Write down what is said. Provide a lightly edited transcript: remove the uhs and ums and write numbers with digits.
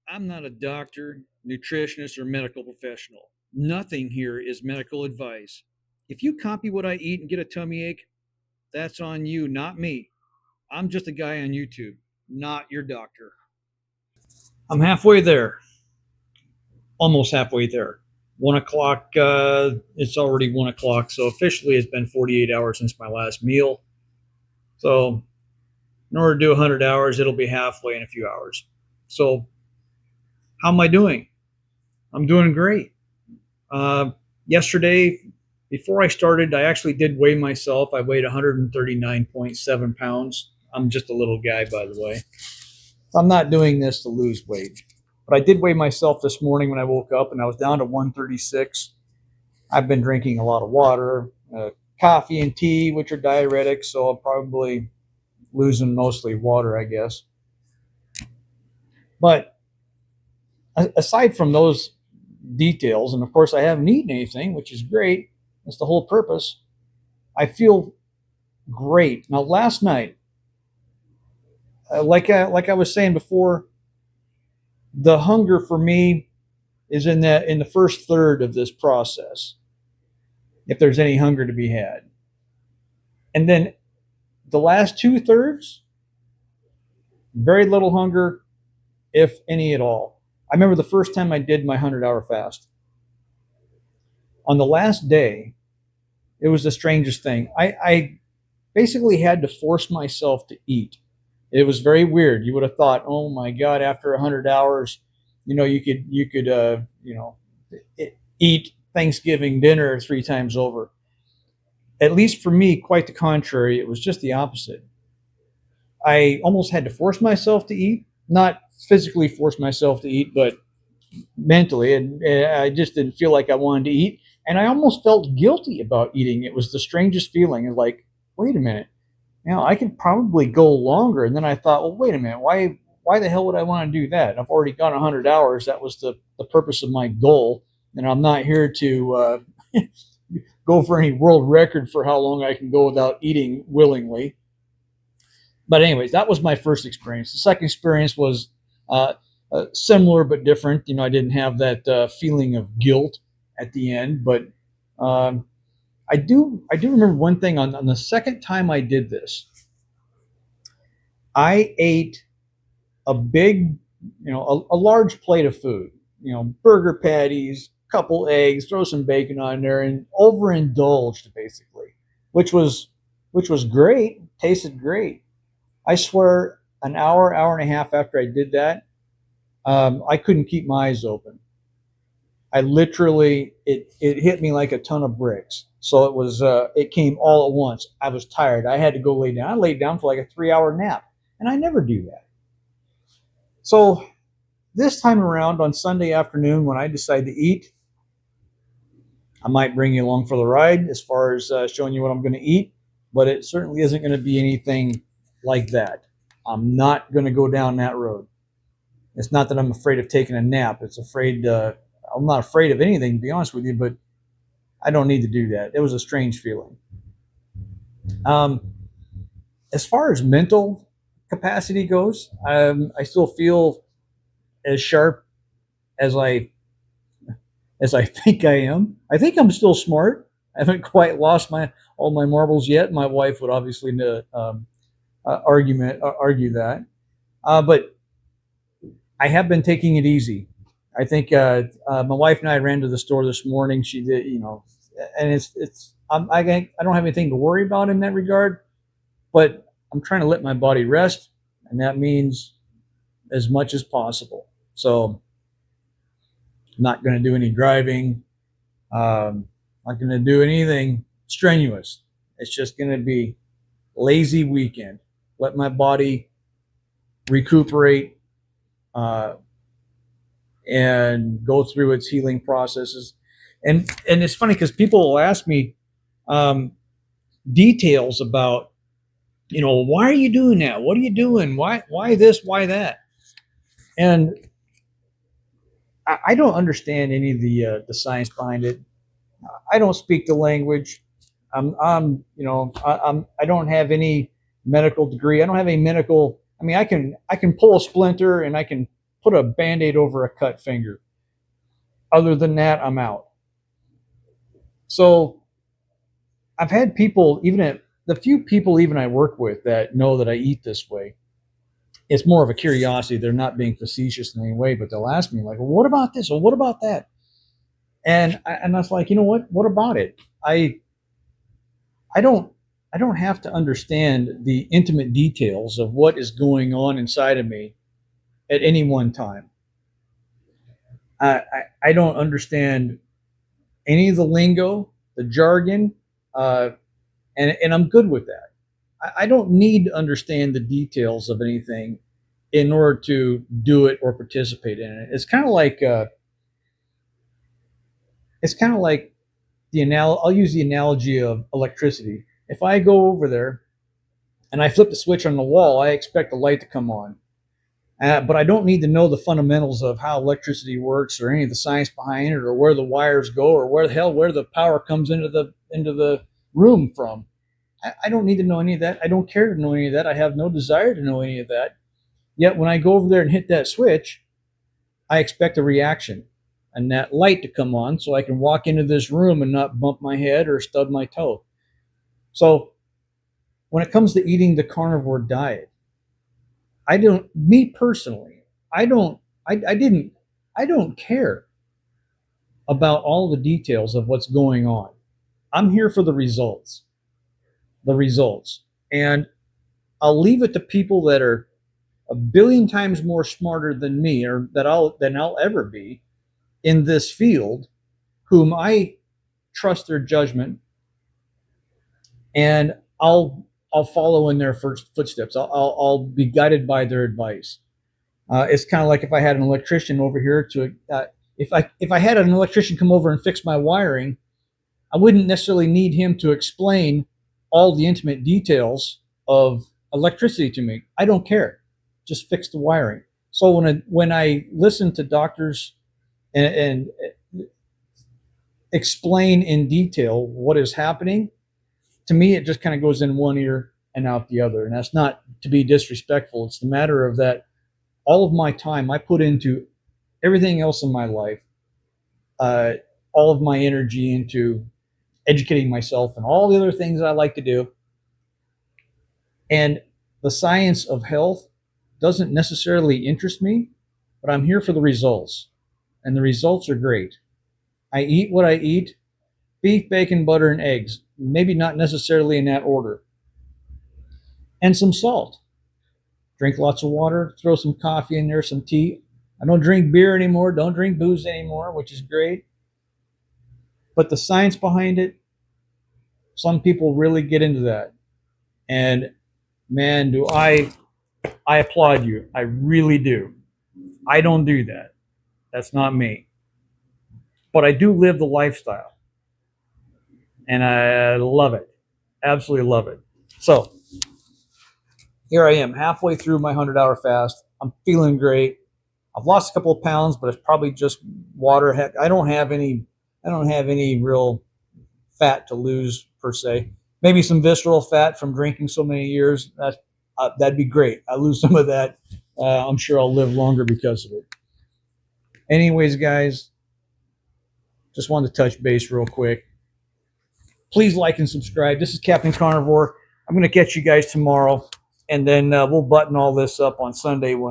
I'm not a doctor, nutritionist, or medical professional. Nothing here is medical advice. If you copy what I eat and get a tummy ache, that's on you, not me. I'm just a guy on YouTube, not your doctor. I'm halfway there, almost halfway there. 1 o'clock, it's already 1 o'clock, so officially it's been 48 hours since my last meal. So, in order to do 100 hours, it'll be halfway in a few hours. So, how am I doing? I'm doing great. Uh, Yesterday, before I started, I actually did weigh myself. I weighed 139.7 pounds. I'm just a little guy, by the way. I'm not doing this to lose weight. But I did weigh myself this morning when I woke up, and I was down to 136. I've been drinking a lot of water, coffee, and tea, which are diuretics, so I'm probably losing mostly water, I guess. But aside from those details, and of course, I haven't eaten anything, which is great. That's the whole purpose. I feel great. Now, last night, like I was saying before, the hunger for me is in the first third of this process, if there's any hunger to be had, and then the last 2/3, very little hunger, if any at all. I remember the first time I did my 100-hour fast. On the last day, it was the strangest thing. I basically had to force myself to eat. It was very weird. You would have thought, oh my God, after 100 hours, you could eat Thanksgiving dinner 3 times over. At least for me, quite the contrary. It was just the opposite. I almost had to force myself to eat, not physically force myself to eat, but mentally, and I just didn't feel like I wanted to eat, and I almost felt guilty about eating. It was the strangest feeling. Of like, wait a minute, I could probably go longer. And then I thought, well, wait a minute, why the hell would I want to do that? I've already gone 100 hours. That was the purpose of my goal, and I'm not here to go for any world record for how long I can go without eating willingly. But anyways, that was my first experience. The second experience was similar but different. I didn't have that feeling of guilt at the end, but um, I do remember one thing on the second time I did this. I ate a big, a large plate of food. Burger patties, couple eggs, throw some bacon on there, and overindulged basically, which was which was great. Tasted great. I swear, an hour and a half after I did that, I couldn't keep my eyes open. I literally, it hit me like a ton of bricks. So it came all at once. I was tired. I had to go lay down. I laid down for like a 3 hour nap, and I never do that. So this time around on Sunday afternoon, when I decide to eat, I might bring you along for the ride as far as showing you what I'm going to eat, but it certainly isn't going to be anything like that. I'm not going to go down that road. It's not that I'm afraid of taking a nap. I'm not afraid of anything, to be honest with you, but I don't need to do that. It was a strange feeling. Um, as far as mental capacity goes, I still feel as sharp as I think I am. I think I'm still smart. I haven't quite lost my all my marbles yet. My wife would obviously argue that, but I have been taking it easy. I think my wife and I ran to the store this morning. She did, and I don't have anything to worry about in that regard. But I'm trying to let my body rest, and that means as much as possible. So I'm not going to do any driving. Not going to do anything strenuous. It's just going to be lazy weekend. Let my body recuperate uh, and go through its healing processes. And it's funny because people will ask me um, details about, why are you doing that? What are you doing? Why this? Why that? And I don't understand any of the science behind it. I don't speak the language. I don't have any medical degree. I don't have any medical. I mean, I can pull a splinter and I can put a band-aid over a cut finger. Other than that, I'm out. So I've had people, even at the few people even I work with that know that I eat this way, it's more of a curiosity. They're not being facetious in any way, but they'll ask me like, well, "What about this? Or what about that?" And I was like, you know what? What about it? I I don't I don't have to understand the intimate details of what is going on inside of me at any one time. I don't understand any of the lingo, the jargon, uh, and I'm good with that. I don't need to understand the details of anything in order to do it or participate in it. It's kind of like I'll use the analogy of electricity. If I go over there and I flip the switch on the wall, I expect the light to come on. But I don't need to know the fundamentals of how electricity works or any of the science behind it or where the wires go or where the power comes into the room from. I don't need to know any of that. I don't care to know any of that. I have no desire to know any of that. Yet when I go over there and hit that switch, I expect a reaction and that light to come on so I can walk into this room and not bump my head or stub my toe. So when it comes to eating the carnivore diet, I don't, me personally, I don't, I didn't, I don't care about all the details of what's going on. I'm here for the results. And I'll leave it to people that are a billion times more smarter than me or than I'll ever be in this field, whom I trust their judgment, and I'll follow in their first footsteps. I'll be guided by their advice. It's kind of like if I had an electrician over here if I had an electrician come over and fix my wiring, I wouldn't necessarily need him to explain all the intimate details of electricity to me. I don't care. Just fix the wiring. So when I listen to doctors and explain in detail what is happening, to me it just kind of goes in one ear and out the other. And that's not to be disrespectful. It's the matter of that all of my time I put into everything else in my life, uh, all of my energy into educating myself and all the other things that I like to do. And the science of health doesn't necessarily interest me, but I'm here for the results. And the results are great. I eat what I eat: beef, bacon, butter, and eggs. Maybe not necessarily in that order. And some salt. Drink lots of water, throw some coffee in there, some tea. I don't drink beer anymore, don't drink booze anymore, which is great. But the science behind it, some people really get into that. And man, do I applaud you. I really do. I don't do that. That's not me. But I do live the lifestyle. And I love it. Absolutely love it. So here I am, halfway through my 100-hour fast. I'm feeling great. I've lost a couple of pounds, but it's probably just water. Heck, I don't have any real fat to lose per se. Maybe some visceral fat from drinking so many years. That'd be great. I lose some of that. I'm sure I'll live longer because of it. Anyways, guys, just wanted to touch base real quick. Please like and subscribe. This is Captain Carnivore. I'm going to catch you guys tomorrow, and then we'll button all this up on Sunday when